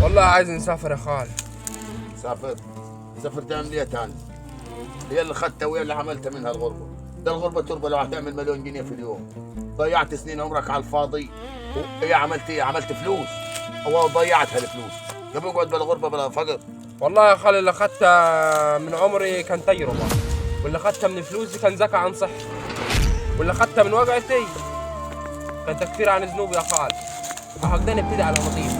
والله عايز نسافر يا خال. سافر. سافر تعمل ايه تاني؟ هي اللي خدتها وهي اللي عملتها منها الغربة. ده الغربة تربة لو هتعمل مليون جنيه في اليوم. ضيعت سنين عمرك على الفاضي. ايه عملت ايه؟ عملت فلوس. هو ضيعت هالفلوس. قبل اقعد بلا غربة بلا فقر. والله يا خال اللي اخدتها من عمري كان تجربة، واللي اخدتها من فلوسي كان زكاة عن صحتي، واللي اخدتها من وقعتي كان تكفير عن ذنوبي يا خال. هقدر نبتدي على نظيف.